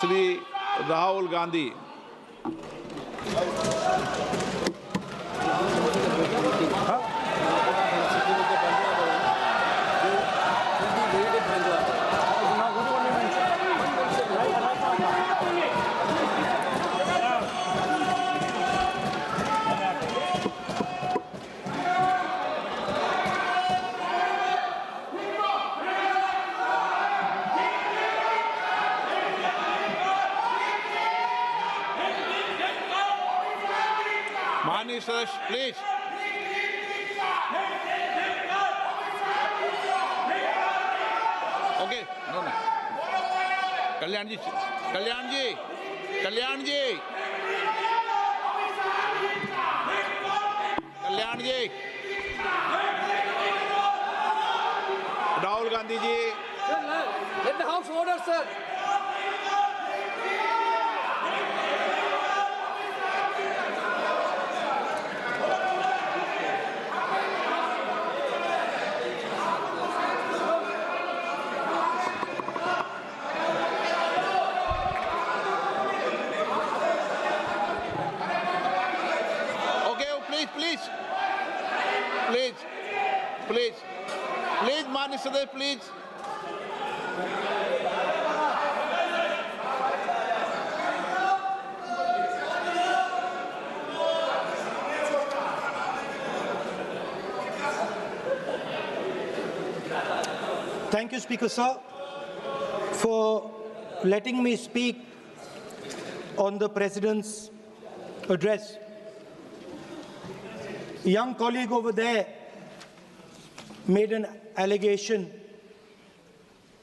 श्री राहुल गांधी। माननीय सदस्य please. Okay, no no. Kalyan ji, Kalyan ji, Kalyan ji, Kalyan ji, Rahul Gandhi ji. Let the House order, sir. Please please please please माननीय सदस्य please. Thank you, Speaker Sir, for letting me speak on the President's address. A young colleague over there made an allegation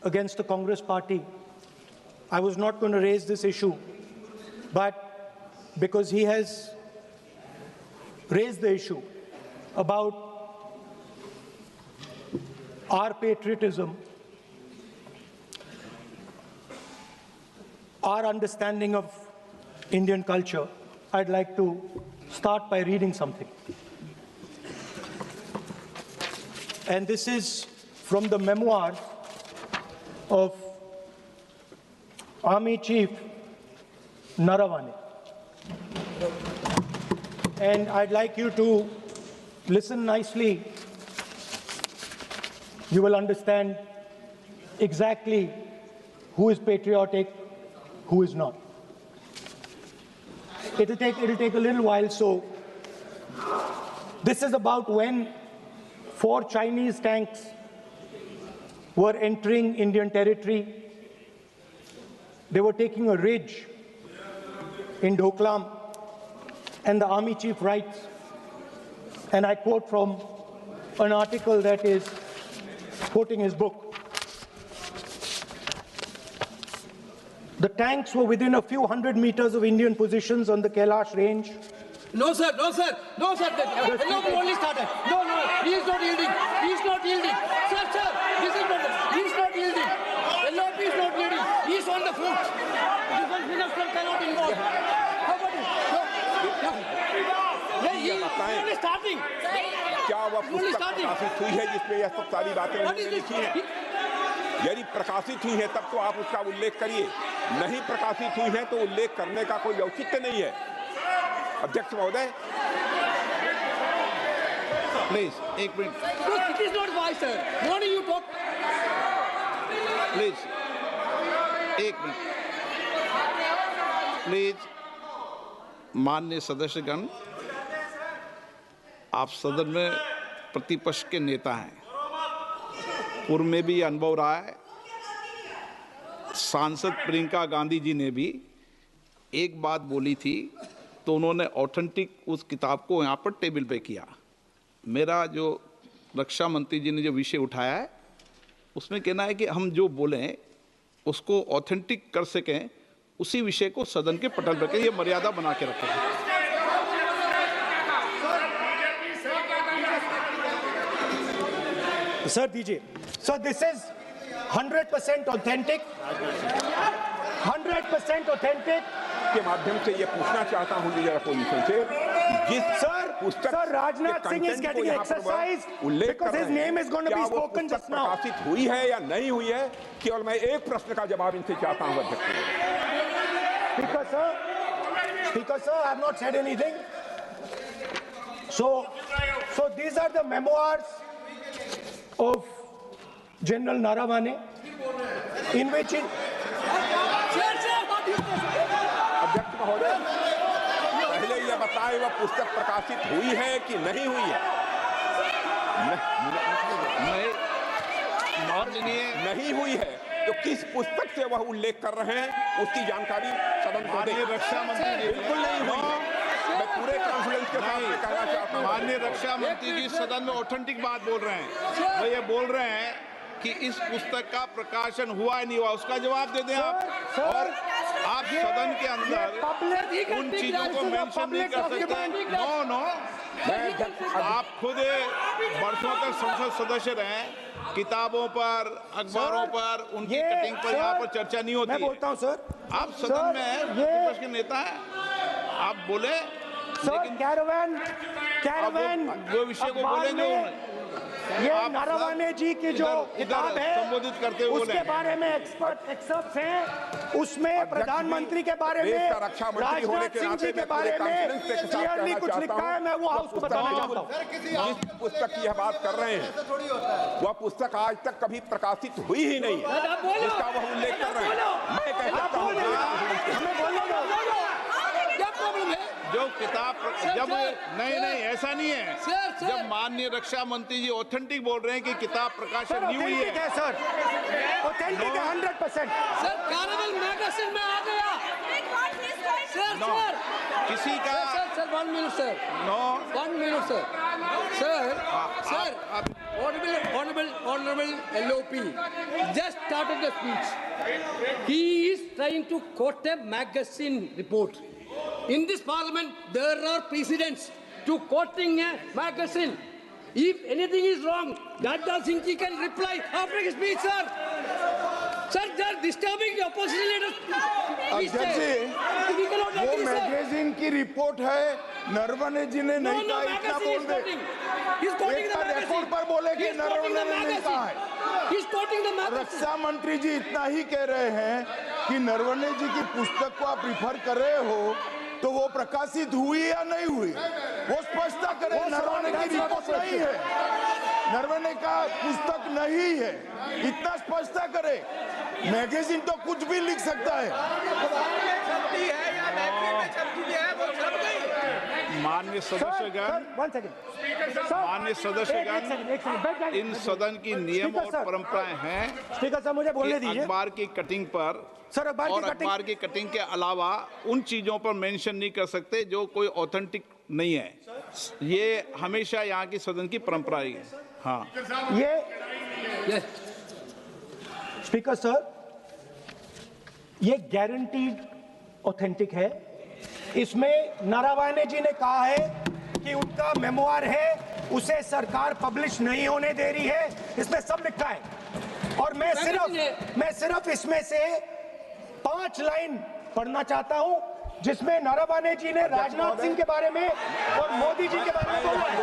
against the Congress party. I was not going to raise this issue, but because he has raised the issue about our patriotism, our understanding of Indian culture, I'd like to start by reading something. And this is from the memoirs of Army Chief Naravane. And I'd like you to listen nicely. You will understand exactly who is patriotic, who is not. It'll take a little while, so this is about when 4 Chinese tanks were entering Indian territory. They were taking a ridge in Doklam, and the Army Chief writes, and I quote from an article that is quoting his book. The tanks were within a few hundred meters of Indian positions on the Kailash range. No, sir. No, sir. No, sir. The only started. No. He is not yielding. He is not yielding. Sir. This is not. He is not yielding. LOP is not yielding. He is on the foot. Defense Minister cannot involve. How about it? He is only starting. क्या वह पुस्तक प्रकाशित हुई है जिसमें यह सब सारी बातें उन्होंने लिखी हैं? यदि प्रकाशित हुई है तब तो आप उसका उल्लेख करिए, नहीं प्रकाशित हुई है तो उल्लेख करने का कोई औचित्य नहीं है। अध्यक्ष महोदय, प्लीज एक minute. It is not wise, sir. Morning you talk. Please एक मिनट। प्लीज माननीय सदस्यगण, आप सदन में प्रतिपक्ष के नेता हैं, पूर्व में भी अनुभव रहा है। सांसद प्रियंका गांधी जी ने भी एक बात बोली थी तो उन्होंने ऑथेंटिक उस किताब को यहाँ पर टेबल पे किया। मेरा जो रक्षा मंत्री जी ने जो विषय उठाया है उसमें कहना है कि हम जो बोलें उसको ऑथेंटिक कर सकें, उसी विषय को सदन के पटल पर ये मर्यादा बना के रखें। Sir, DJ. So this is 100% authentic. 100% authentic. के माध्यम से ये पूछना चाहता हूं लीडर अपोजिशन से, जिस Sir, Rajnath Singh is getting exercise because his name is going to be spoken just now. प्रकाशित हुई है या नहीं हुई है, केवल मैं एक प्रश्न का जवाब इनसे चाहता हूं अध्यक्ष। Speaker, sir, I have not said anything. So these are the memoirs of General Naravane, in which Sir, what is this? अध्यक्ष महोदय, पहले यह बताएं वह पुस्तक प्रकाशित हुई है कि नहीं हुई है? नहीं हुई है तो किस पुस्तक से वह उल्लेख कर रहे हैं उसकी जानकारी सदन को दें। रक्षा मंत्री जी बिल्कुल नहीं हुई। मैं पूरे कॉन्फिडेंस के साथ में कहना चाहता हूं। माननीय रक्षा मंत्री जी सदन में ऑथेंटिक बात बोल रहे हैं। वो ये बोल रहे हैं कि इस पुस्तक का प्रकाशन हुआ नहीं हुआ, उसका जवाब दे दें आप। और आप सदन के अंदर उन चीजों को मेंशन नहीं कर सकते। नो आप खुद वर्षों तक संसद सदस्य रहे, किताबों पर, अखबारों पर, उनकी कटिंग पर यहाँ पर चर्चा नहीं होती। मैं बोलता हूँ सर, आप सदन में विपक्ष के नेता हैं, आप बोले, लेकिन कैरावैन वो विषय को बोले जो ये नारावाने जी की जो किताब है संबोधित करते हुए उसके बारे में एक्सपर्ट्स हैं, उसमें प्रधानमंत्री के बारे में, राजनाथ सिंह जी के बारे में क्लियरली कुछ लिखा है। मैं वो हाउस को बताना चाहता हूँ। जिस पुस्तक की यह बात कर रहे हैं वह पुस्तक आज तक कभी प्रकाशित हुई ही नहीं है जिसका वह उल्लेख कर रहे हैं। मैं कह सकता हूँ क्या प्रॉब्लम है? जो किताब जब नहीं ऐसा नहीं है। जब माननीय रक्षा मंत्री जी ऑथेंटिक बोल रहे हैं कि किताब प्रकाशन नहीं हुई है सर, ऑथेंटिक है 100%। सर कैरावैन मैगजीन में आ गया। सर किसी का sir 1 minute sir, 1 minute sir, honorable LOP just started the speech. He is trying to quote a magazine report. In this parliament, there are precedents to quoting a magazine. If anything is wrong, Dada Singh ji can reply after his speech, sir. Sir, they are disturbing the opposition leaders. अध्यक्ष जी, वो magazine की report है, नरवणे जी ने नहीं कहा, इतना बोल दे। एक रिपोर्ट पर बोले कि नरवणे ने नहीं कहा है। रक्षा मंत्री जी इतना ही कह रहे हैं कि नरवणे जी की पुस्तक को आप रिफर कर रहे हो तो वो प्रकाशित हुई या नहीं हुई, वो स्पष्ट करें। नरवणे की रिपोर्ट नहीं है, नरवणे का पुस्तक नहीं है, इतना स्पष्ट करे। मैगजीन तो कुछ भी लिख सकता है। माननीय सदस्यगण, इन सदन की नियम और परंपराएं हैं। स्पीकर साहब मुझे बोलने दीजिए। अखबार की कटिंग पर सर, अखबार की कटिंग के अलावा उन चीजों पर मेंशन नहीं कर सकते जो कोई ऑथेंटिक नहीं है। ये हमेशा यहाँ की सदन की परंपरा है। हाँ, ये स्पीकर सर, ये गारंटीड ऑथेंटिक है। इसमें नारावाने जी ने कहा है कि उनका मेमोआर है, उसे सरकार पब्लिश नहीं होने दे रही है, इसमें सब लिखा है। और मैं सिर्फ इसमें से 5 लाइन पढ़ना चाहता हूं जिसमें नारावाने जी ने राजनाथ सिंह के बारे में और मोदी जी के बारे में बोला है।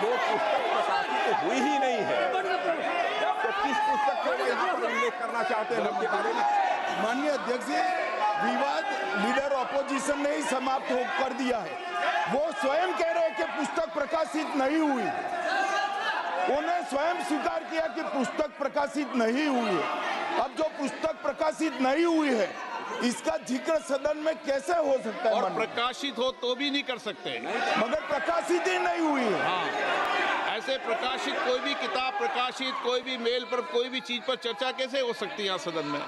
जो पुस्तक प्रकाशित हुई ही नहीं है तो किस पुस्तक को यहाँ पर उल्लेख करना चाहते हैं उनके बारे में? माननीय अध्यक्ष जी, विवाद लीडर ऑपोजिशन ने ही समाप्त कर दिया है। वो स्वयं कह रहे हैं कि पुस्तक प्रकाशित नहीं हुई, उन्हें स्वयं स्वीकार किया कि पुस्तक प्रकाशित नहीं हुई है। अब जो पुस्तक प्रकाशित नहीं हुई है इसका जिक्र सदन में कैसे हो सकता है? और प्रकाशित हो तो भी नहीं कर सकते, मगर प्रकाशित ही नहीं हुई है। हाँ, ऐसे प्रकाशित कोई भी किताब प्रकाशित, कोई भी मेल पर, कोई भी चीज पर चर्चा कैसे हो सकती है यहाँ सदन में?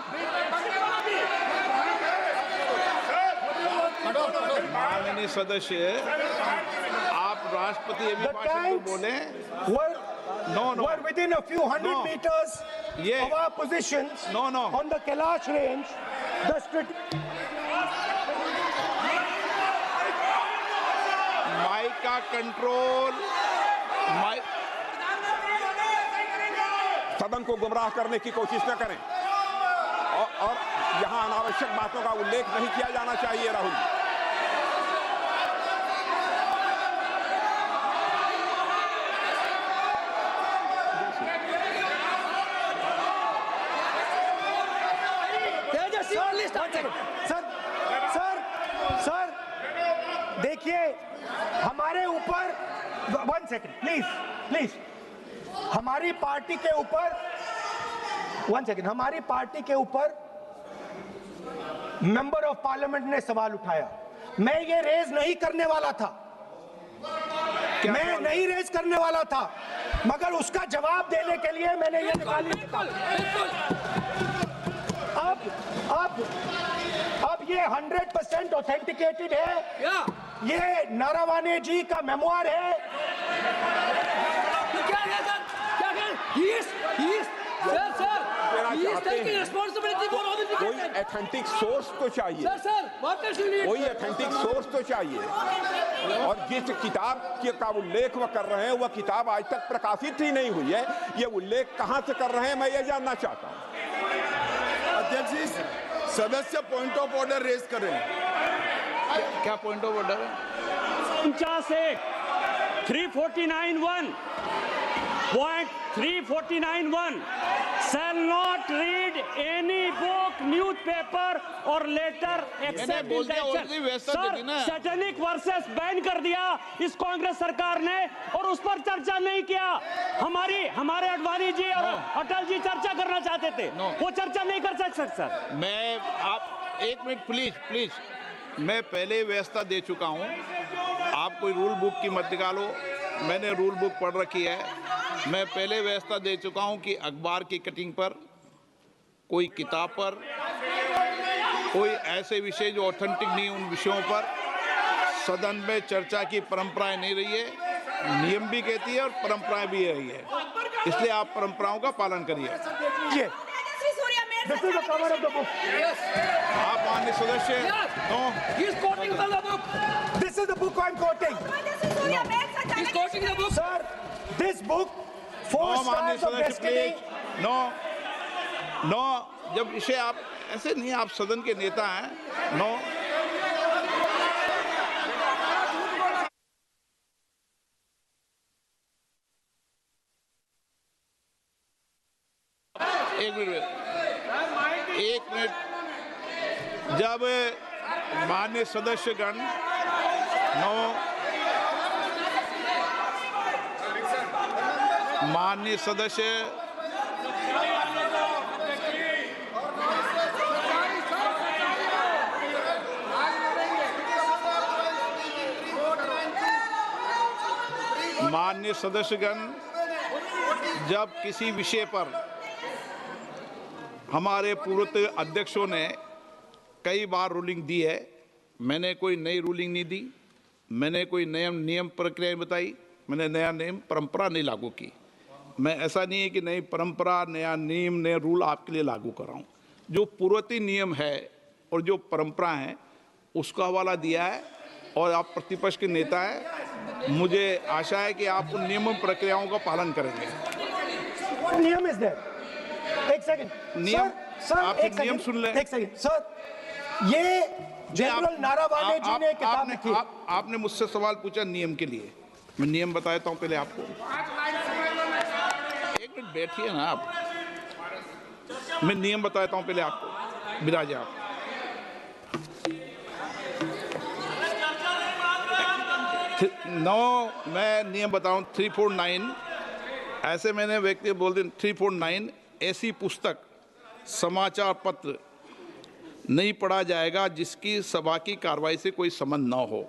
माननीय सदस्य, आप राष्ट्रपति अभिभाषण को बोले। Were within a few hundred meters of our positions on the Kailash range. Mic का कंट्रोल, सदन को गुमराह करने की कोशिश न करें और यहाँ अनावश्यक बातों का उल्लेख नहीं किया जाना चाहिए। राहुल जी, सर देखिए, हमारे ऊपर 1 सेकंड प्लीज, हमारी पार्टी के ऊपर 1 सेकंड, हमारी पार्टी के ऊपर मेंबर ऑफ पार्लियामेंट ने सवाल उठाया। मैं ये रेज नहीं करने वाला था, मैं नहीं रेज करने वाला था, मगर उसका जवाब देने के लिए मैंने ये निकाली। अब ये 100% ऑथेंटिकेटेड है, ये नारावाने जी का मेमोयर है। क्या है सर? क्या है? Sir, he is taking responsibility for all the कोई ऑथेंटिक सोर्स तो चाहिए, Sir, what else you need? कोई ऑथेंटिक सोर्स तो चाहिए। और जिस किताब का उल्लेख वह कर रहे हैं, वह किताब आज तक प्रकाशित ही नहीं हुई है। ये उल्लेख कहां से कर रहे हैं, मैं ये जानना चाहता हूं। अध्यक्ष जी, सदस्य पॉइंट ऑफ ऑर्डर रेज करें। क्या पॉइंट ऑफ ऑर्डर है? 349(1) shall not read any book, newspaper or letter except बोल in दिया, the already व्यवस्था दे दी ना। सैटेनिक वर्सेस बैन कर दिया इस कांग्रेस सरकार ने, और उस पर चर्चा नहीं किया। हमारे अडवाणी जी और अटल जी चर्चा करना चाहते थे, वो चर्चा नहीं कर सकते सर। मैं आप 1 मिनट प्लीज, मैं पहले व्यवस्था दे चुका हूं। आप कोई रूल बुक की मत निकालो, मैंने रूल बुक पढ़ रखी है। मैं पहले व्यवस्था दे चुका हूं कि अखबार की कटिंग पर, कोई किताब पर, कोई ऐसे विषय जो ऑथेंटिक नहीं, उन विषयों पर सदन में चर्चा की परंपराएं नहीं रही है। नियम भी कहती है और परंपराएं भी रही है, इसलिए आप परंपराओं का पालन करिए। This is the cover of the book. आप माननीय सदस्य, no, He is quoting from the book. This is the book I'm quoting. He is quoting the book. Sir, this book, 4 no माननीय stars of सदस्य destiny. Please, no, जब इसे आप ऐसे नहीं, आप सदन के नेता हैं, नो। एक मिनट, जब माननीय सदस्यगण, माननीय सदस्य, माननीय सदस्यगण, जब किसी विषय पर हमारे पूर्व अध्यक्षों ने कई बार रूलिंग दी है, मैंने कोई नई रूलिंग नहीं दी, मैंने कोई नियम प्रक्रिया बताई, मैंने नया नियम परंपरा नहीं लागू की। मैं ऐसा नहीं है कि नई परंपरा, नया नियम, नया रूल आपके लिए लागू कर रहा हूँ। जो पूर्ववर्ती नियम है और जो परंपरा है उसका हवाला दिया है, और आप प्रतिपक्ष के नेता हैं, मुझे आशा है कि आप उन नियम प्रक्रियाओं का पालन करेंगे। नियम इज देयर। एक सेकंड, नियम, आप नियम सुन लें। एक सेकंड सर, ये जनरल नारावाने जी ने किताब लिखी। आपने मुझसे सवाल पूछा नियम के लिए, मैं नियम बताता हूं पहले आपको। 1 मिनट बैठिए ना आप, मैं नियम बताता हूं पहले आपको। बिराजे आप। मैं नियम बताऊं 349, ऐसे मैंने व्यक्ति बोल दी 349, ऐसी पुस्तक, समाचार पत्र नहीं पढ़ा जाएगा जिसकी सभा की कार्रवाई से कोई संबंध न हो।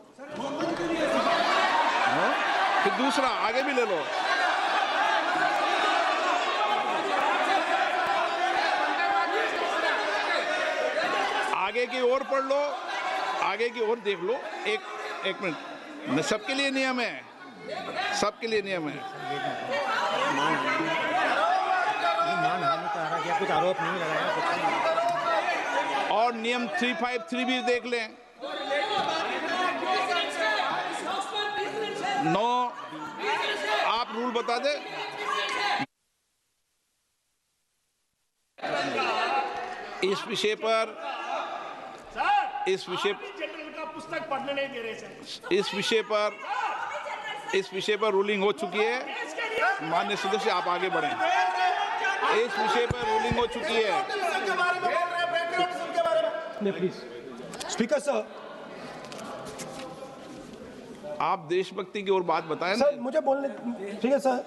फिर दूसरा आगे भी ले लो, आगे की ओर पढ़ लो, आगे की ओर देख लो। एक मिनट, मैं सबके लिए नियम है, सबके लिए नियम है। कुछ आरोप नहीं लगाया। और नियम 353 भी देख लें। नो, आप रूल बता दे। इस विषय पर पुस्तक पढ़ने नहीं दे रहे सर। इस विषय पर रूलिंग हो चुकी है। माननीय सदस्य, आप आगे बढ़ें। इस विषय पर रूलिंग हो चुकी है। में प्लीज। स्पीकर सर, आप देशभक्ति की ओर बात बताएं ना। सर मुझे बोलने, ठीक है सर,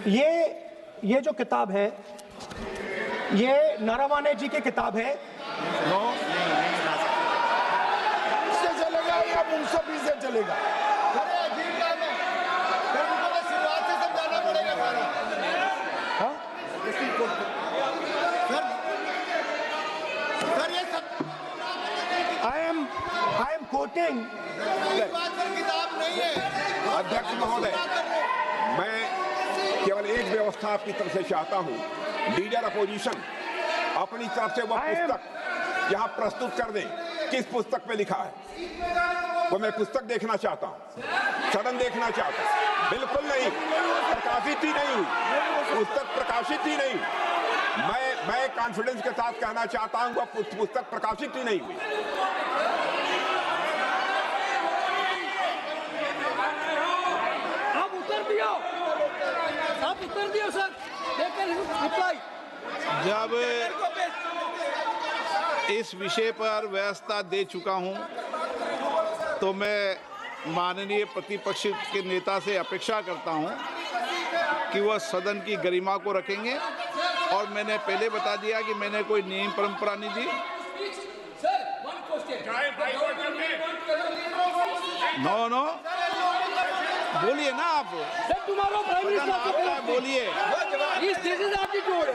ये जो किताब है ये नरवणे जी की किताब है। नो, से चलेगा या मुंसफी से चलेगा? अरे अजीब काम है, फिर उनको तो शुरुआत से समझाना पड़ेगा सारा। हाँ? सर ये सब आई एम कोटिंग। इस बात पर किताब नहीं है। अध्यक्ष महोदय, मैं केवल एक व्यवस्था आपकी तरफ से चाहता हूं, लीडर अपोजिशन अपनी तरफ से वह पुस्तक यहाँ प्रस्तुत कर दें। किस पुस्तक पे लिखा है वो मैं पुस्तक देखना चाहता हूँ, सदन देखना चाहता हूँ। बिल्कुल नहीं, प्रकाशित ही नहीं हुई पुस्तक, प्रकाशित ही नहीं। मैं कॉन्फिडेंस के साथ कहना चाहता हूँ वह पुस्तक प्रकाशित ही नहीं हुई। आप उत्तर दियो सर, लेकिन रिप्लाई जब इस विषय पर व्यवस्था दे चुका हूं तो मैं माननीय प्रतिपक्ष के नेता से अपेक्षा करता हूं कि वह सदन की गरिमा को रखेंगे। और मैंने पहले बता दिया कि मैंने कोई नियम परंपरा नहीं दी। नो, बोलिए ना आप, तुम्हारा प्राइम मिनिस्टर बोलिए। दिस इज एटीट्यूड,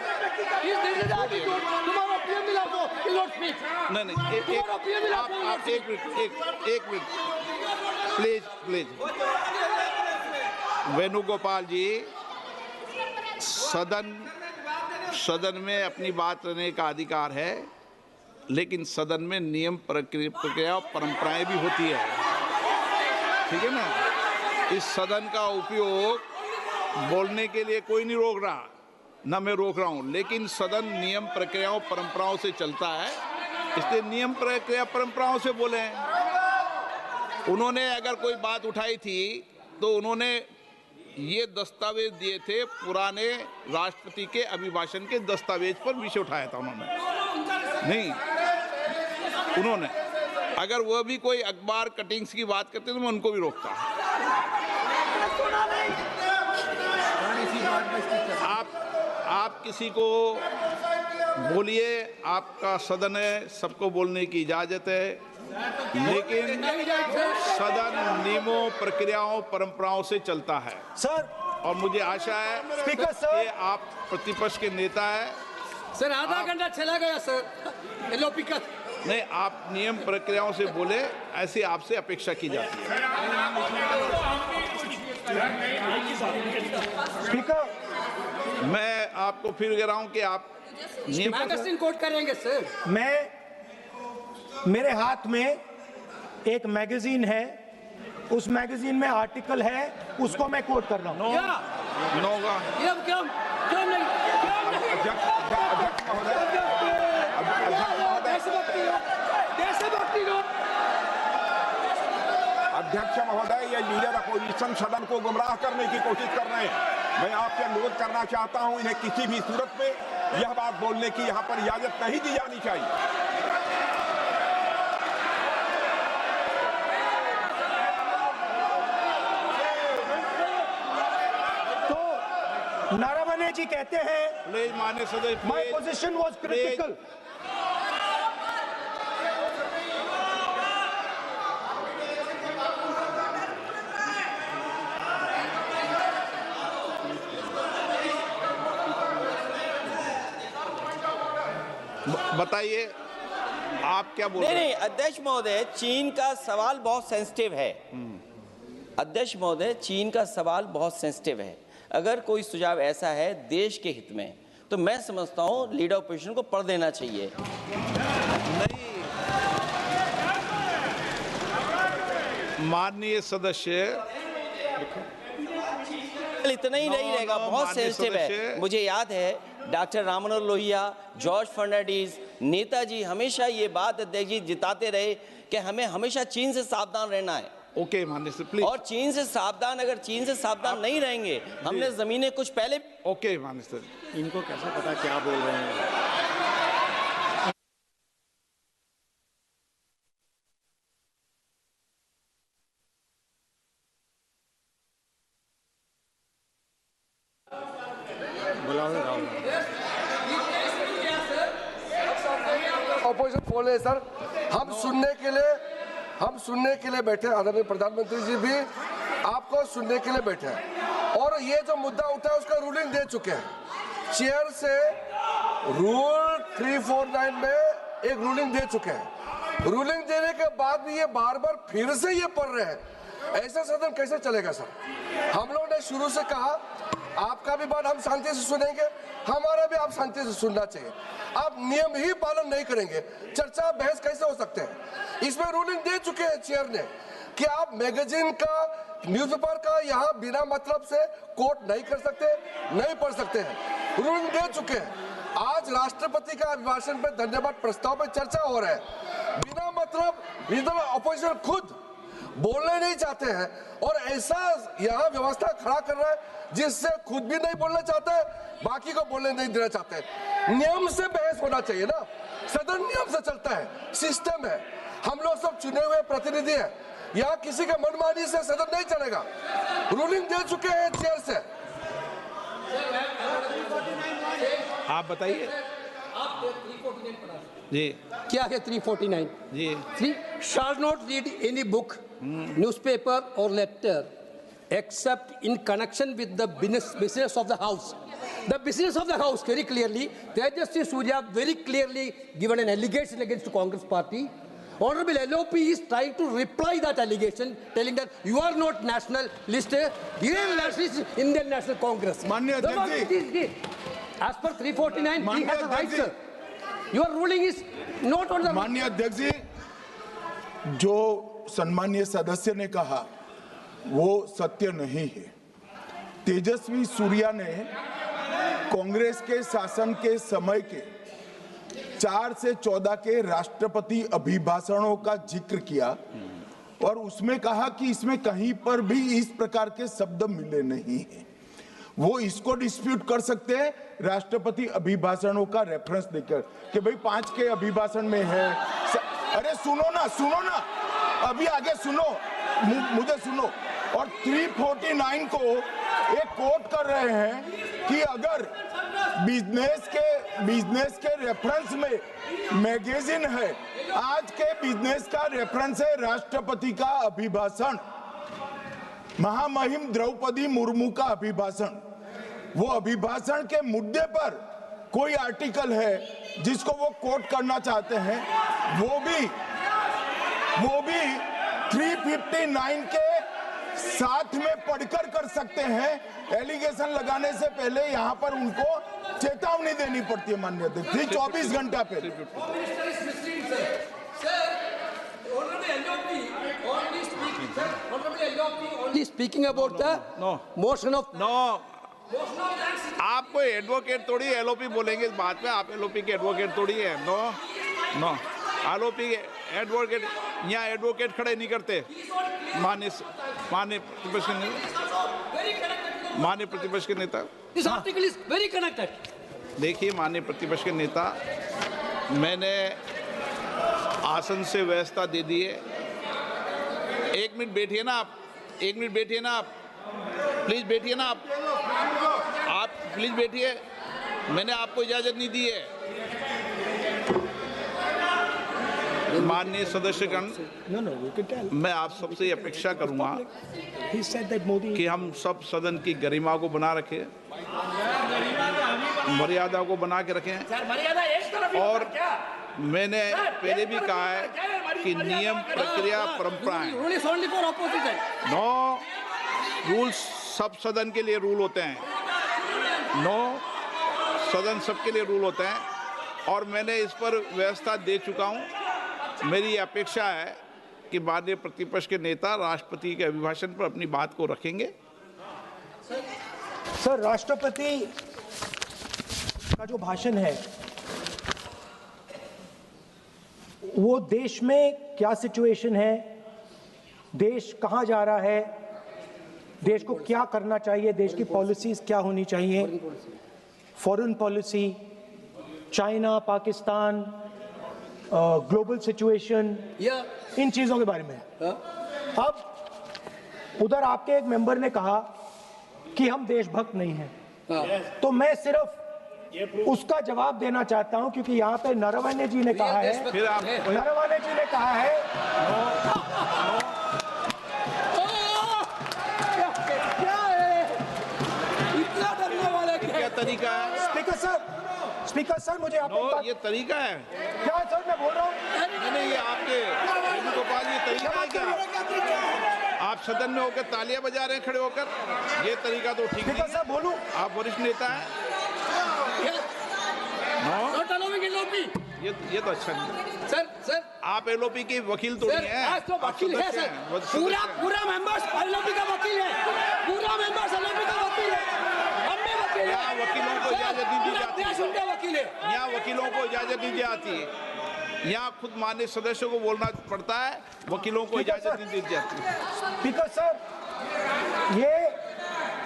तुम्हारा पीएम मिला तो नॉट स्पीच। नहीं, आप एक मिनट प्लीज। वेणुगोपाल जी, सदन में अपनी बात करने का अधिकार है, लेकिन सदन में नियम प्रक्रिया और परंपराएं भी होती है, ठीक है ना। इस सदन का उपयोग बोलने के लिए कोई नहीं रोक रहा, ना मैं रोक रहा हूं, लेकिन सदन नियम प्रक्रियाओं परंपराओं से चलता है, इसलिए नियम प्रक्रिया परंपराओं से बोले। उन्होंने अगर कोई बात उठाई थी तो उन्होंने ये दस्तावेज दिए थे, पुराने राष्ट्रपति के अभिभाषण के दस्तावेज पर विषय उठाया था उन्होंने। अगर वह भी कोई अखबार कटिंग्स की बात करते तो मैं उनको भी रोकता। आप किसी को बोलिए, आपका सदन है, सबको बोलने की इजाजत है, लेकिन सदन नियमों प्रक्रियाओं परंपराओं से चलता है। सर, और मुझे आशा है स्पीकर सर, कि आप प्रतिपक्ष के नेता है। सर आधा घंटा चला गया सर, एलओपी का नहीं, आप नियम प्रक्रियाओं से बोले, ऐसी आपसे अपेक्षा की जाती है। स्पीकर, मैं आपको फिर कह रहा हूं कि आप मैगजीन कोट करेंगे सर। मेरे हाथ में एक मैगजीन है, उस मैगजीन में आर्टिकल है, उसको मैं कोट कर रहा हूँ। अध्यक्ष महोदय, ये लीडर अपोजिशन सदन को गुमराह करने की कोशिश कर रहे हैं। मैं आपसे अनुरोध करना चाहता हूं, इन्हें किसी भी सूरत में यह बात बोलने की यहां पर इजाजत नहीं दी जानी चाहिए। तो नरवणे जी कहते हैं, प्लीज माननीय सदस्य, माय पोजीशन वाज क्रिटिकल। बताइए आप क्या बोल रहे हैं? नहीं, अध्यक्ष महोदय, चीन का सवाल बहुत सेंसिटिव है। अध्यक्ष महोदय, चीन का सवाल बहुत सेंसिटिव है। अगर कोई सुझाव ऐसा है देश के हित में, तो मैं समझता हूं लीडर ऑपोजिशन को पढ़ देना चाहिए। नहीं, माननीय सदस्य, इतना ही नहीं रहेगा, बहुत सेंसिटिव है। मुझे याद है डॉक्टर राम मनोहर लोहिया, जॉर्ज फर्नांडिस, नेताजी हमेशा ये बात अध्यक्ष जी जिताते रहे कि हमें हमेशा चीन से सावधान रहना है। ओके माननीय सर, प्लीज। और चीन से सावधान, अगर चीन से सावधान नहीं रहेंगे, हमने जमीनें कुछ पहले। ओके माननीय सर, इनको कैसे पता क्या बोल रहे हैं? ऑपोजिशन बोल रहे हैं सर, हम सुनने के लिए बैठे, आदरणीय प्रधानमंत्री जी भी आपको सुनने के लिए बैठे हैं, और ये जो मुद्दा उठा है उसका रूलिंग दे चुके हैं चेयर से। रूल 349 में एक रूलिंग दे चुके हैं, रूलिंग देने के बाद भी ये बार बार फिर से ये पढ़ रहे हैं, ऐसा सदन कैसे चलेगा सर? हम लोगों ने शुरू से कहा आपका भी बात हम शांति से सुनेंगे, हमारा भी आप शांति से सुनना चाहिए। आप नियम ही पालन नहीं करेंगे, चर्चा बहस कैसे हो सकते हैं? इसमें रूलिंग दे चुके हैं चेयर ने कि आप मैगजीन का, न्यूज़पेपर का यहाँ बिना मतलब से कोट नहीं कर सकते, नहीं पढ़ सकते हैं, रूलिंग दे चुके हैं। आज राष्ट्रपति का अभिभाषण पे धन्यवाद प्रस्ताव पे चर्चा हो रहा है, बिना मतलब विरोधी अपोजिशन खुद बोलने नहीं चाहते हैं, और ऐसा यहाँ व्यवस्था खड़ा कर रहा है जिससे खुद भी नहीं बोलना चाहता है, बाकी को बोलने नहीं देना चाहते हैं। नियम से बहस होना चाहिए ना, सदन नियम से चलता है, सिस्टम है, हम लोग सब चुने हुए प्रतिनिधि हैं, यहाँ किसी के मनमानी से सदन नहीं चलेगा। रूलिंग दे चुके हैं चेयर से। आप बताइए जी, क्या है 349? जी, 3 shall not read any book, newspaper or letter except in connection with the business of the house. The business of the house, very clearly, Tejasvi Surya very clearly given an allegation against the Congress party. Honorable LOP is trying to reply that allegation, telling that you are not national list, Indian national, Indian National Congress. माननीय अध्यक्ष जी, as per 349, he has a right, sir. Your ruling is not on the. माननीय अध्यक्ष जी, जो सम्मानीय सदस्य ने कहा वो सत्य नहीं है। तेजस्वी सूर्या ने कांग्रेस के शासन के समय के 4 से 14 के राष्ट्रपति अभिभाषणों का जिक्र किया और उसमें कहा कि इसमें कहीं पर भी इस प्रकार के शब्द मिले नहीं हैं। वो इसको डिस्प्यूट कर सकते हैं राष्ट्रपति अभिभाषणों का रेफरेंस देकर कि भाई 5 के अभिभाषण में है। अरे सुनो ना, अभी आगे सुनो, मुझे सुनो। और 349 को एक कोट कर रहे हैं कि अगर बिजनेस के रेफरेंस में मैगजीन है, आज के बिजनेस का रेफरेंस है राष्ट्रपति का अभिभाषण, महामहिम द्रौपदी मुर्मू का अभिभाषण। वो अभिभाषण के मुद्दे पर कोई आर्टिकल है जिसको वो कोट करना चाहते हैं, वो भी 359 के साथ में पढ़कर कर सकते हैं। एलिगेशन लगाने से पहले यहाँ पर उनको चेतावनी देनी पड़ती है माननीय अध्यक्ष, 24 घंटा पहले। Only speaking about the motion of. No, आपको एडवोकेट थोड़ी एलओपी बोलेंगे इस बात पे, आप एलओपी के एडवोकेट थोड़ी है। नो, एलओपी के एडवोकेट, यहाँ एडवोकेट खड़े नहीं करते। माननीय प्रतिपक्ष के नेता, This article is very connected. देखिए माननीय प्रतिपक्ष के नेता, मैंने आसन से व्यवस्था दे दी है। 1 मिनट बैठिए ना आप, 1 मिनट बैठिए ना आप, प्लीज बैठिए ना आप प्लीज बैठिए। मैंने आपको इजाजत नहीं दी है। माननीय सदस्यगण, मैं आप सबसे अपेक्षा करूंगा कि हम सब सदन की गरिमा को बना रखें, मर्यादा को बना के रखें। और मैंने पहले भी कहा है कि नियम, प्रक्रिया, परंपराएं, नो रूल्स सब सदन के लिए रूल होते हैं, नो सदन सबके लिए रूल होते हैं। और मैंने इस पर व्यवस्था दे चुका हूं। मेरी अपेक्षा है कि माननीय प्रतिपक्ष के नेता राष्ट्रपति के अभिभाषण पर अपनी बात को रखेंगे। सर, राष्ट्रपति का जो भाषण है वो देश में क्या सिचुएशन है, देश कहां जा रहा है, देश को क्या करना चाहिए, देश की पॉलिसीज क्या होनी चाहिए, foreign policy, China, Pakistan, global situation, इन चीजों के बारे में। अब उधर आपके एक मेंबर ने कहा कि हम देशभक्त नहीं हैं, तो मैं सिर्फ उसका जवाब देना चाहता हूं, क्योंकि यहाँ पे नरवणे जी ने कहा है, फिर आप नरवणे जी ने कहा है इतना डरने वाला क्या तरीका है? स्पीकर सर मुझे आप एक बात, ये तरीका है? क्या सर मैं बोल रहा हूँ, नहीं, ये आपके वेणुगोपाल, ये तरीका है क्या? आप सदन में होकर तालियां बजा रहे हैं खड़े होकर, ये तरीका तो ठीक नहीं स्पीकर है। साहब बोलूं, आप वरिष्ठ नेता हैं। Not allowing LOP. ये तो अच्छा नहीं है। सर आप एलओपी के वकील तो नहीं है। आज तो वकील है सर, पूरा मेंबर्स एलओपी का वकील है, पूरा मेंबर्स एलओपी का वकील है, हम भी वकील है। यहाँ वकीलों को इजाजत नहीं दी जाती है। उनका वकील है। यहाँ वकीलों को इजाजत नहीं दी जाती है। यहाँ खुद माननीय सदस्यों को बोलना पड़ता है, वकीलों को इजाजत नहीं दी जाती है। स्पीकर साहब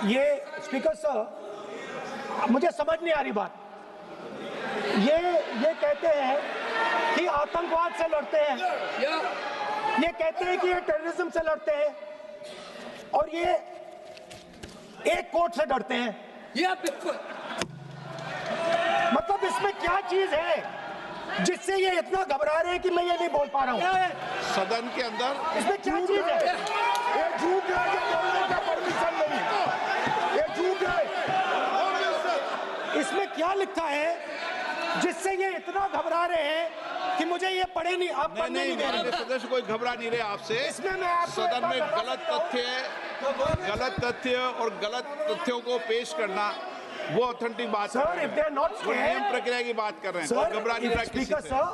ये स्पीकर साहब मुझे समझ नहीं आ रही बात। ये कहते हैं कि आतंकवाद से लड़ते हैं, ये कहते हैं कि ये टेररिज्म से लड़ते हैं, और ये एक कोर्ट से डरते हैं। मतलब इसमें क्या चीज है जिससे ये इतना घबरा रहे हैं कि मैं ये नहीं बोल पा रहा हूँ? सदन के अंदर इसमें क्या चीज है? ये झूठ है, ये बोलने का परमिशन नहीं है, ये झूठ है। इसमें क्या लिखा है जिससे ये इतना घबरा रहे हैं कि मुझे ये पढ़े नहीं, आप पढ़ने नहीं दे रहे? सदस्य कोई घबरा नहीं रहे आपसे। इसमें मैं आपको सदन में गलत तथ्य और गलत तथ्यों को पेश करना वो ऑथेंटिक बात Sir, if they are not वो नियम scared, प्रक्रिया की बात कर रहे हैं। sir, कोई घबरा नहीं रहा किसी Speaker से। sir,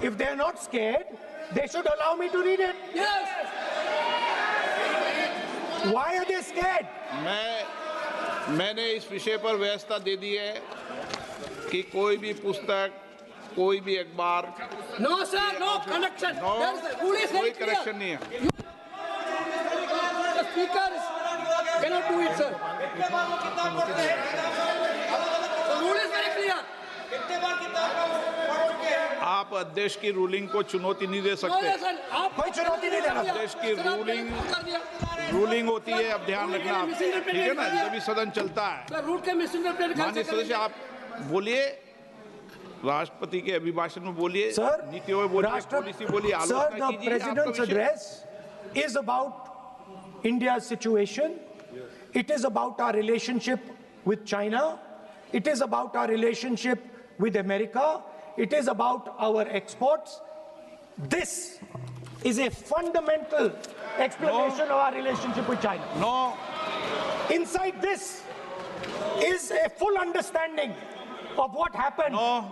if they are not scared, they should allow me to read it. Why are they scared? मैंने इस विषय पर व्यवस्था दे दी है कि कोई भी पुस्तक, कोई भी अखबार, नो सर, नो कनेक्शन, कोई करेक्शन नहीं है। Speaker cannot do it, sir. The rule is very clear. आप अध्यक्ष की रूलिंग को चुनौती नहीं दे No, सकते। sir, आप कोई चुनौती नहीं देना। अध्यक्ष की रूलिंग होती है, अब ध्यान रखना आप, ठीक है ना, जब भी सदन चलता है। सर रूट के मिसइंटरप्रेट माननीय सदस्य आप बोलिए, राष्ट्रपति के अभिभाषण में बोलिए, Sir, नीतियों में बोलिए, पॉलिसी बोलिए, Sir, आलोचना the कीजिए। President's आपका विषय- address is about India's situation. It is about our relationship with China. It is about our relationship with America. It is about our exports. This is a fundamental explanation of our relationship with China. No, Inside this is a full understanding of what happened no,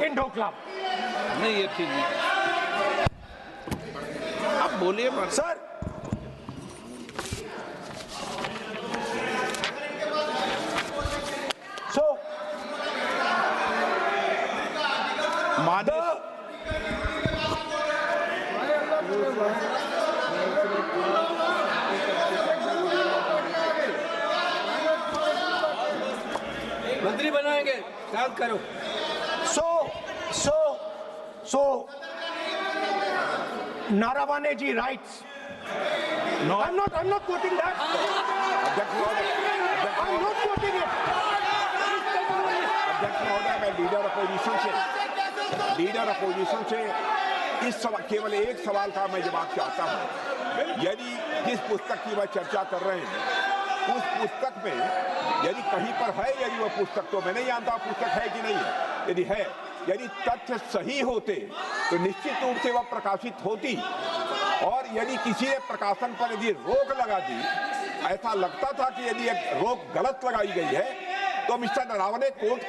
in Doklam. नहीं, ये ठीक नहीं। आप बोलिए मत। Sir, so माननीय मंत्री बनाएंगे, शांत करो। So, Naravane ji writes. No. I'm not quoting that. अध्यक्ष महोदय, I'm not quoting it. अध्यक्ष महोदय, मैं लीडर अपोजिशन से इस सवाल, केवल एक सवाल का मैं जवाब चाहता हूं। यदि जिस पुस्तक की वह चर्चा कर रहे हैं, उस पुस्तक में यदि कहीं पर है, यदि वह पुस्तक, तो मैं नहीं जानता पुस्तक है कि नहीं है, यदि है, यदि तथ्य सही होते तो निश्चित रूप से वह प्रकाशित होती, और यदि किसी ने प्रकाशन पर यदि रोक लगा दी, ऐसा लगता था कि यदि एक रोक गलत लगाई गई है, तो मिस्टर नरावने कोर्ट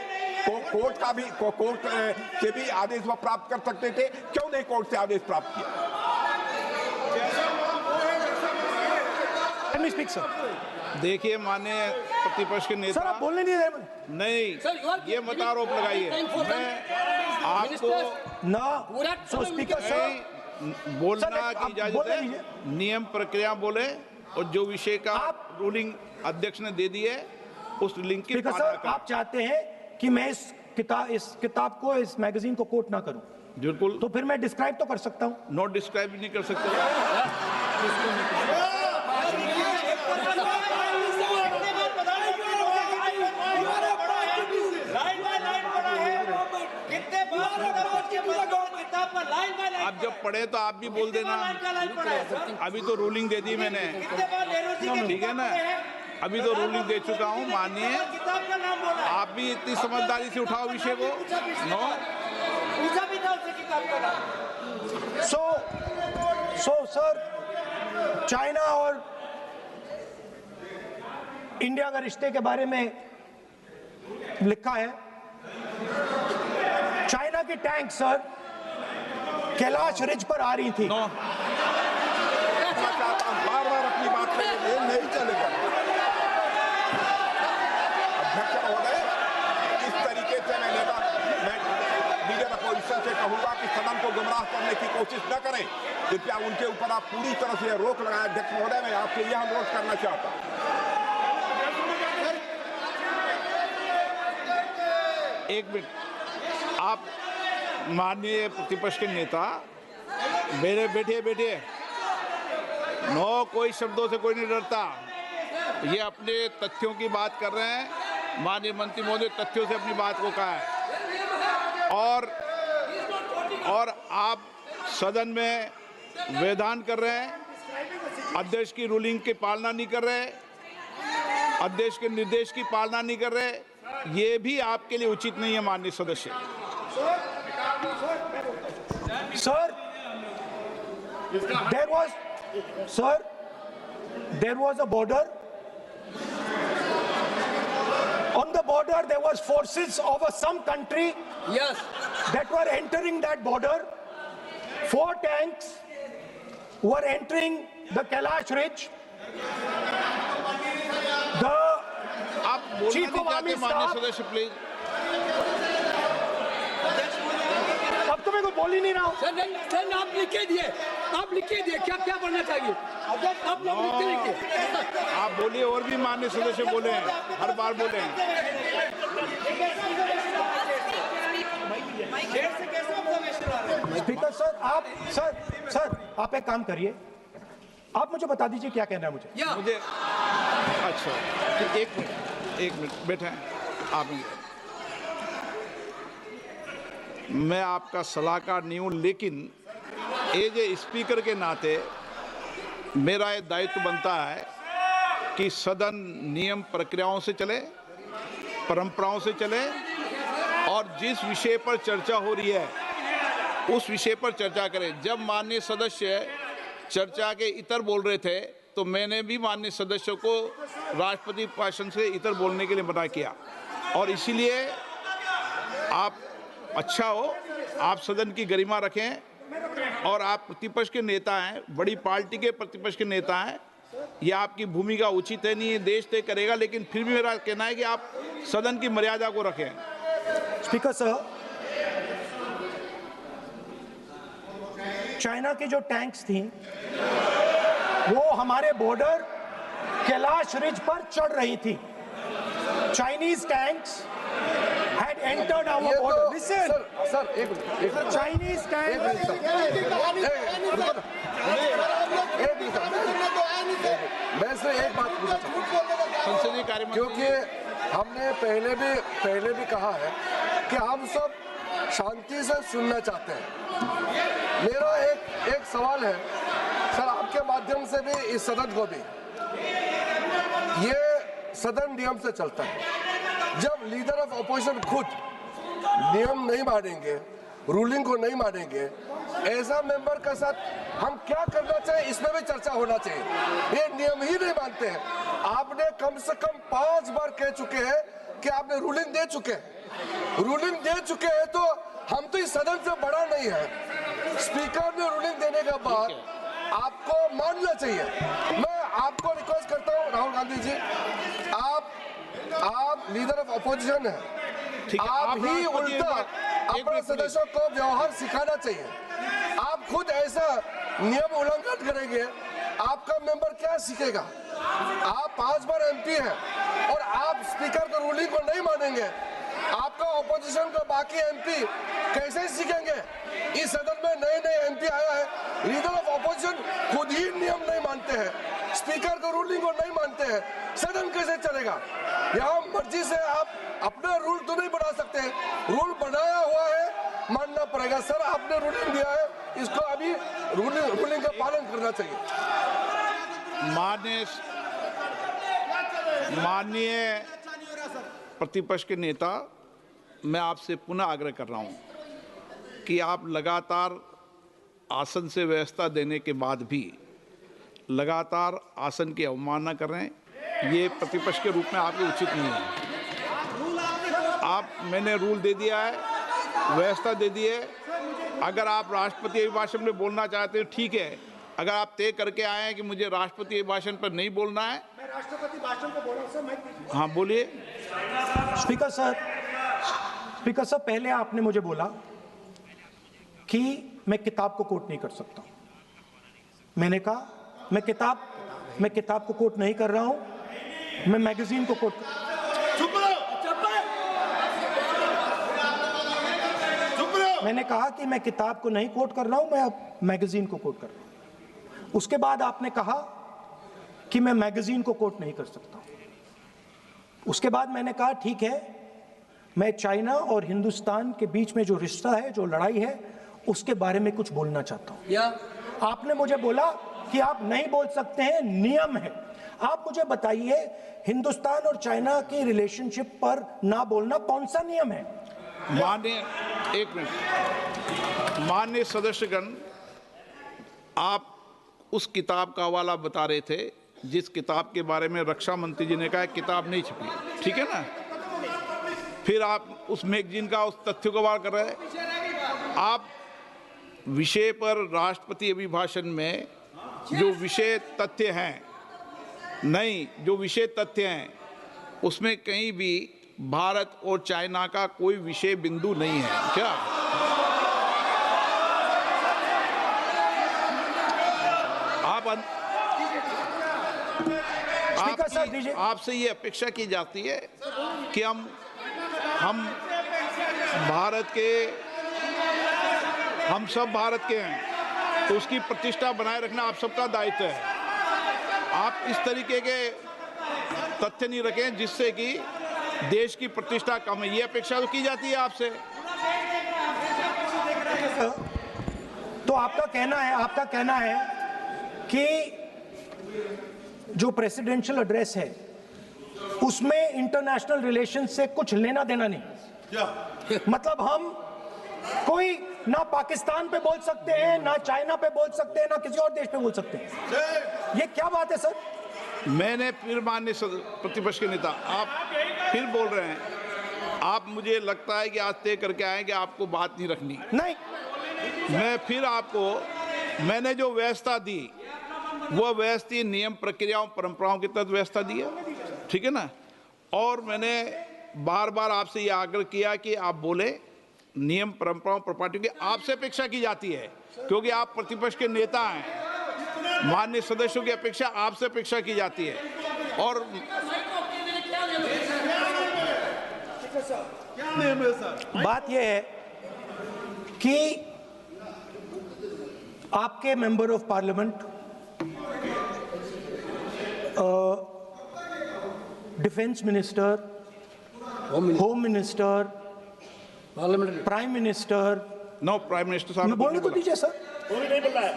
से भी आदेश वह प्राप्त कर सकते थे। क्यों नहीं कोर्ट से आदेश प्राप्त किया? Let me speak, sir. देखिए, माननीय प्रतिपक्ष के Sir, नेता, आप बोलने नहीं दे रहे। नहीं, Sir, you are ये मत आरोप लगाइए। मैं आपको ना, so speaker sir, नहीं बोलना Sir, की आप इजाजत बोले है, लीजिए। नियम प्रक्रिया बोले, और जो विषय का रूलिंग अध्यक्ष ने दे दी है, उस रूलिंग की speaker पालना sir, करें। आप चाहते हैं कि मैं इस किताब को, इस मैगजीन को कोट ना करूं, बिल्कुल, तो फिर मैं डिस्क्राइब तो कर सकता हूं। नोट डिस्क्राइब भी नहीं कर सकते। किताब पर लाइन बाय लाइन आप जब पढ़े तो आप भी बोल देना। लाइन का लाइन पढ़ा है सर। अभी तो रूलिंग दे दी मैंने, कितने बार नेहरू जी की ठीक है किताब ना, पढ़े हैं? अभी तो रूलिंग दे चुका हूँ, मानिए। किताब का नाम बोला है। आप भी इतनी समझदारी से उठाओ विषय को। नो, पूछा भी था उससे किताब का नाम। So सर, चाइना और इंडिया का रिश्ते के बारे में लिखा है, चाइना की टैंक सर कैलाश रिज पर आ रही थी। नो, बार-बार अपनी बात पे ये नहीं चलेगा। अध्यक्ष महोदय, इस तरीके से मैं लीडर अपोजिशन से कहूंगा कि सदन को गुमराह करने की कोशिश न करें। कृपया उनके ऊपर आप पूरी तरह से रोक लगाएं। अध्यक्ष महोदय, मैं आपसे यह अनुरोध करना चाहता हूं। एक मिनट, आप माननीय प्रतिपक्ष के नेता मेरे बैठिए। नो, कोई शब्दों से कोई नहीं डरता। ये अपने तथ्यों की बात कर रहे हैं। माननीय मंत्री महोदय तथ्यों से अपनी बात को कहा है, और आप सदन में वेदान कर रहे हैं, अध्यक्ष की रूलिंग की पालना नहीं कर रहे, अध्यक्ष के निर्देश की पालना नहीं कर रहे। ये भी आपके लिए उचित नहीं है माननीय सदस्य। Sir, there was a border. On the border, there was forces of some country Yes. that were entering that border. 4 tanks were entering the Kailash Ridge. The आप बोलना Chief नहीं of चाहते Army माननीय Staff- सदस्य, please. अब तो मैं कोई बोल ही नहीं रहा हूं। सर आप लिख के दिए, क्या क्या बनना चाहिए? आप लोग लिखिए। आप बोलिए, और भी माननीय सदस्य बोले हैं, हर बार बोले हैं। स्पीकर सर आप एक काम करिए, आप मुझे बता दीजिए क्या कहना है मुझे। मुझे अच्छा, एक मिनट बैठे हैं आप। मैं आपका सलाहकार नहीं हूँ, लेकिन एज ए स्पीकर के नाते मेरा ये दायित्व बनता है कि सदन नियम प्रक्रियाओं से चले, परंपराओं से चले, और जिस विषय पर चर्चा हो रही है उस विषय पर चर्चा करें। जब माननीय सदस्य चर्चा के इतर बोल रहे थे तो मैंने भी माननीय सदस्यों को राष्ट्रपति भाषण से इतर बोलने के लिए मना किया, और इसीलिए आप अच्छा हो, आप सदन की गरिमा रखें, और आप प्रतिपक्ष के नेता हैं, बड़ी पार्टी के प्रतिपक्ष के नेता हैं, ये आपकी भूमिका उचित है, नहीं ये देश तय करेगा, लेकिन फिर भी मेरा कहना है कि आप सदन की मर्यादा को रखें। स्पीकर सर, चाइना की जो टैंक्स थी वो हमारे बॉर्डर कैलाश रिज पर चढ़ रही थी। Chinese tanks had entered our border. Listen, sir एक मिनट, Chinese tanks. मैं से एक बात पूछना चाहता हूं, संसदीय कार्य मंत्री, क्योंकि हमने पहले भी कहा है कि हम सब शांति से सुनना चाहते हैं। मेरा एक सवाल है सर, आपके माध्यम से भी इस सदन को भी, ये सदन नियम से चलता है। जब लीडर ऑफ अपोजिशन खुद नियम नहीं मानेंगे, रूलिंग को नहीं मानेंगे, ऐसा मेंबर के साथ हम क्या करना चाहिए, इसमें भी चर्चा होना चाहिए। ये नियम ही नहीं मानते हैं। आपने कम से कम 5 बार कह चुके हैं कि आपने रूलिंग दे चुके हैं, तो हम तो इस सदन से बड़ा नहीं है। स्पीकर ने रूलिंग देने के बाद आपको मानना चाहिए। मैं आपको रिक्वेस्ट करता हूँ राहुल गांधी जी, आप लीडर ऑफ अपोजिशन है, आप ही उल्टा अपने सदस्यों को व्यवहार सिखाना चाहिए। आप खुद ऐसा नियम उल्लंघन करेंगे, आपका मेंबर क्या सीखेगा? आप 5 बार एमपी हैं और आप स्पीकर के रूलिंग को नहीं मानेंगे, आपका ऑपोजिशन का बाकी एमपी कैसे सीखेंगे? इस सदन में नए एमपी आया है, लीडर ऑफ ऑपोजिशन खुद ही नियम नहीं मानते हैं, स्पीकर के रूलिंग को नहीं मानते हैं, सदन कैसे चलेगा? यहाँ मर्जी से आप अपना रूल तो नहीं बना सकते, रूल बनाया हुआ है, मानना पड़ेगा। पड़ेगा। सर आपने रूलिंग दिया है, इसको अभी रूलिंग का पालन करना चाहिए। माननीय प्रतिपक्ष के नेता, मैं आपसे पुनः आग्रह कर रहा हूं कि आप लगातार आसन से व्यवस्था देने के बाद भी लगातार आसन की अवमानना कर रहे हैं। ये प्रतिपक्ष के रूप में आपके उचित नहीं है। मैंने रूल दे दिया है, व्यवस्था दे दी है। अगर आप राष्ट्रपति अभिभाषण में बोलना चाहते हैं ठीक है। अगर आप तय करके आए हैं कि मुझे राष्ट्रपति अभिभाषण पर नहीं बोलना है, मैं राष्ट्रपति भाषण को बोल रहा हूं सर। हाँ बोलिए। स्पीकर सर, पहले आपने मुझे बोला कि मैं किताब को कोट नहीं कर सकता। मैंने कहा मैं किताब को कोट नहीं कर रहा हूं, मैं मैगजीन को कोट मैंने कहा कि मैं किताब को नहीं कोट कर रहा हूं, मैं अब मैगजीन को कोट कर रहा हूं। उसके बाद आपने कहा कि मैं मैगजीन को कोट नहीं कर सकता। उसके बाद मैंने कहा ठीक है, मैं चाइना और हिंदुस्तान के बीच में जो रिश्ता है, जो लड़ाई है, उसके बारे में कुछ बोलना चाहता हूं। आपने मुझे बोला कि आप नहीं बोल सकते हैं, नियम है। आप मुझे बताइए, हिंदुस्तान और चाइना की रिलेशनशिप पर ना बोलना कौन सा नियम है? माननीय सदस्यगण, आप उस किताब का हवाला बता रहे थे जिस किताब के बारे में रक्षा मंत्री जी ने कहा किताब नहीं छपी, ठीक है ना। फिर आप उस मैगजीन का उस तथ्य को वार कर रहे हैं। आप विषय पर राष्ट्रपति अभिभाषण में जो विषय तथ्य हैं, नहीं, जो विषय तथ्य हैं उसमें कहीं भी भारत और चाइना का कोई विषय बिंदु नहीं है क्या? आपसे ये अपेक्षा की जाती है कि हम सब भारत के हैं, तो उसकी प्रतिष्ठा बनाए रखना आप सबका दायित्व है। आप इस तरीके के तथ्य नहीं रखें जिससे कि देश की प्रतिष्ठा कम है, ये अपेक्षा तो की जाती है आपसे। तो आपका कहना है कि जो प्रेसिडेंशियल एड्रेस है उसमें इंटरनेशनल रिलेशन से कुछ लेना देना नहीं। मतलब हम कोई ना पाकिस्तान पे बोल सकते हैं, ना चाइना पे बोल सकते हैं, ना किसी और देश पे बोल सकते हैं। ये क्या बात है सर? मैंने फिर माननीय प्रतिपक्ष के नेता, आप फिर बोल रहे हैं। आप, मुझे लगता है कि आज तय करके आए कि आपको बात नहीं रखनी। नहीं, मैं फिर आपको, मैंने जो व्यवस्था दी वो व्यवस्था नियम, प्रक्रियाओं, परंपराओं के तहत व्यवस्था दी है, ठीक है ना। और मैंने बार बार आपसे ये आग्रह किया कि आप बोले, नियम, परंपराओं, प्रॉपर्टी की आपसे अपेक्षा की जाती है क्योंकि आप प्रतिपक्ष के नेता हैं। माननीय सदस्यों की अपेक्षा आपसे अपेक्षा की जाती है। और बात यह है कि आपके member of parliament, defence minister, home minister, prime minister, no, prime minister साहब बोलने तो दीजिए सर। नहीं बोल रहा है।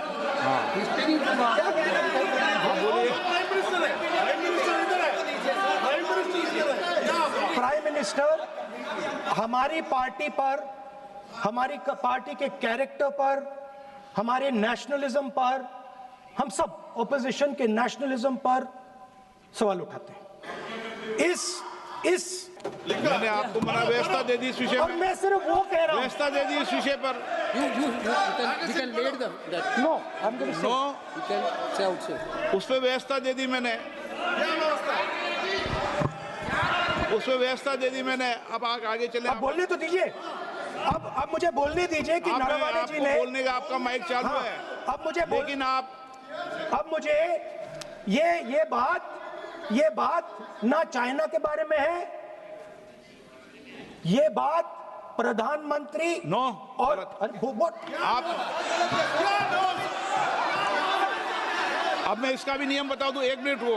प्राइम मिनिस्टर हमारी पार्टी पर, हमारी पार्टी के कैरेक्टर पर, हमारे नेशनलिज्म पर, हम सब ऑपोजिशन के नेशनलिज्म पर सवाल उठाते हैं। मैंने आपको मना व्यवस्था दे दी इस विषय और में। मैं सिर्फ वो कह रहा हूं, व्यवस्था दे दी इस विषय पर। उस पर व्यवस्था दे दी मैंने, अब आगे चले। अब बोलने तो दीजिए। अब मुझे बोलने दीजिए कि नरवणे जी ने, बोलने का आपका माइक चालू है। अब मुझे, लेकिन अब मुझे ये बात ना चाइना के बारे में है, ये बात प्रधानमंत्री नो और आप, अब मैं इसका भी नियम बता दूं, 1 मिनट वो।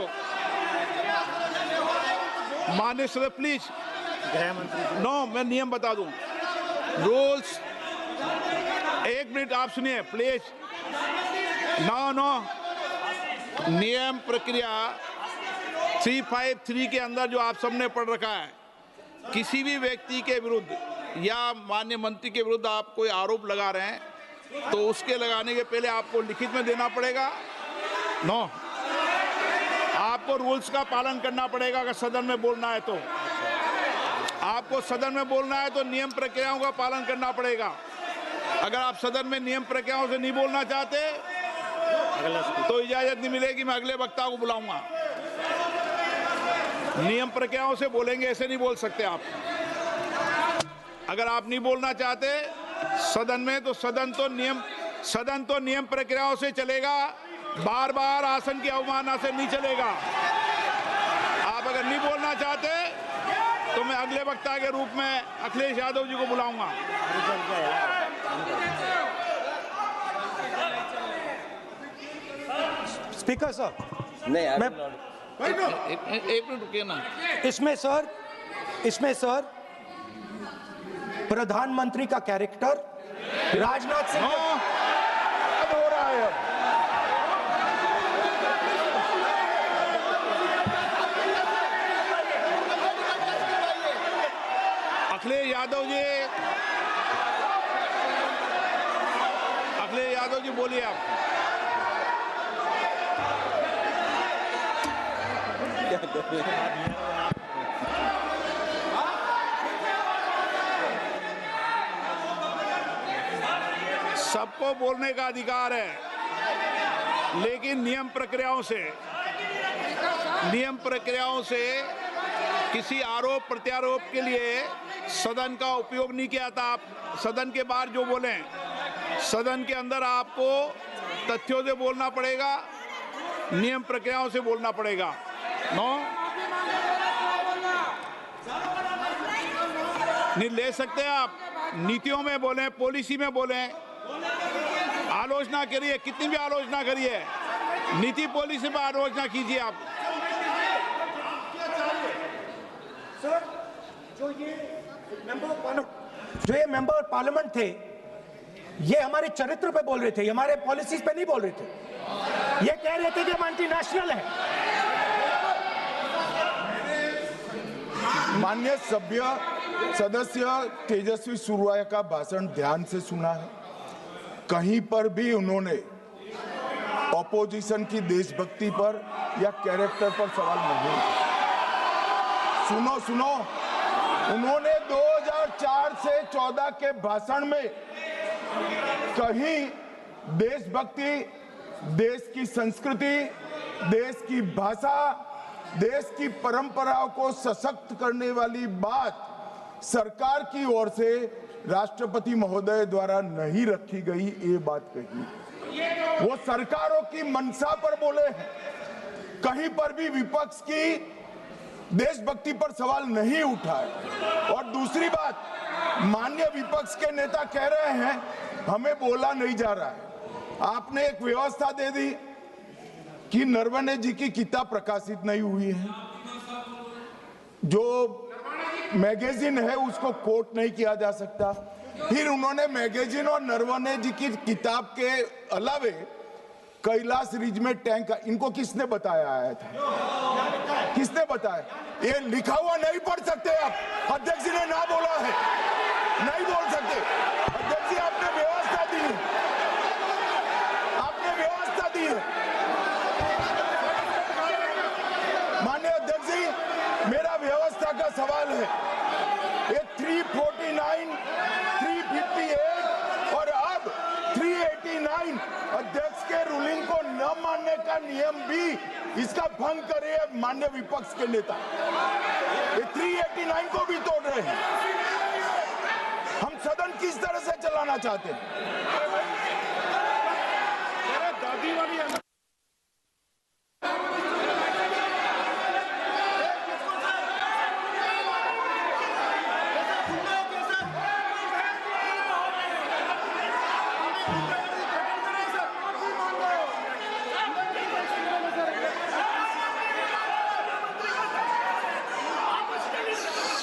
माननीय सदस्य प्लीज, नो, मैं नियम बता दूं। एक मिनट आप सुनिए प्लीज। नो नियम प्रक्रिया 353 के अंदर जो आप सबने पढ़ रखा है, किसी भी व्यक्ति के विरुद्ध या माननीय मंत्री के विरुद्ध आप कोई आरोप लगा रहे हैं तो उसके लगाने के पहले आपको लिखित में देना पड़ेगा। नो, आपको रूल्स का पालन करना पड़ेगा। अगर सदन में बोलना है तो आपको सदन में बोलना है तो नियम प्रक्रियाओं का पालन करना पड़ेगा। अगर आप सदन में नियम प्रक्रियाओं से नहीं बोलना चाहते तो इजाजत नहीं मिलेगी। मैं अगले वक्ता को बुलाऊंगा। नियम प्रक्रियाओं से बोलेंगे, ऐसे नहीं बोल सकते आप। अगर आप नहीं बोलना चाहते सदन में तो सदन तो नियम प्रक्रियाओं से चलेगा। बार बार आसन की अवमानना से नहीं चलेगा। आप अगर नहीं बोलना चाहते तो मैं अगले वक्ता के रूप में अखिलेश यादव जी को बुलाऊंगा। स्पीकर सर, नहीं, मैं एक मिनट रुकिए ना। इसमें सर प्रधानमंत्री का कैरेक्टर राजनाथ सिंह हो रहा है। अखिलेश यादव जी बोलिए आप। सबको बोलने का अधिकार है, लेकिन नियम प्रक्रियाओं से किसी आरोप प्रत्यारोप के लिए सदन का उपयोग नहीं किया था। आप सदन के बाहर जो बोलें, सदन के अंदर आपको तथ्यों से बोलना पड़ेगा, नियम प्रक्रियाओं से बोलना पड़ेगा। नो, नहीं ले सकते आप। नीतियों में बोलें, पॉलिसी में बोलें, आलोचना करिए, कितनी भी आलोचना करिए, नीति पॉलिसी पर आलोचना कीजिए आप। सर, जो ये मेंबर पार्लियामेंट थे, ये हमारे चरित्र पे बोल रहे थे, हमारे पॉलिसीज पे नहीं बोल रहे थे। ये कह रहे थे कि हम एंटी नेशनल है। माननीय सदस्य तेजस्वी सूर्या का भाषण ध्यान से सुना है। कहीं पर भी उन्होंने ऑपोजिशन की देशभक्ति पर या कैरेक्टर पर सवाल नहीं। सुनो, उन्होंने 2004 से 14 के भाषण में कहीं देशभक्ति, देश की संस्कृति, देश की भाषा, देश की परंपराओं को सशक्त करने वाली बात सरकार की ओर से राष्ट्रपति महोदय द्वारा नहीं रखी गई, ये बात कही। वो सरकारों की मंशा पर बोले हैं। कहीं पर भी विपक्ष की देशभक्ति पर सवाल नहीं उठाए। और दूसरी बात, माननीय विपक्ष के नेता कह रहे हैं हमें बोला नहीं जा रहा है। आपने एक व्यवस्था दे दी कि नरवणे जी की किताब प्रकाशित नहीं हुई है, जो मैगजीन है उसको कोट नहीं किया जा सकता। फिर उन्होंने मैगजीन और नरवणे जी की किताब के अलावे कैलाश रिज में टैंक, इनको किसने बताया आया था? किसने बताया? ये लिखा हुआ नहीं पढ़ सकते आप। अध्यक्ष जी ने ना बोला है, नहीं बोल सकते। अध्यक्ष जी आपने व्यवस्था दी है, माननीय अध्यक्ष जी, मेरा व्यवस्था का सवाल है। ये 349, 358 और अब 389 अध्यक्ष के रूलिंग को न मानने का नियम भी इसका भंग करे माननीय विपक्ष के नेता। ये 389 को भी तोड़ रहे हैं। हम सदन किस तरह से चलाना चाहते हैं?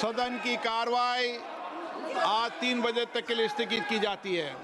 सदन की कार्रवाई आज 3 बजे तक के लिए स्थगित की जाती है।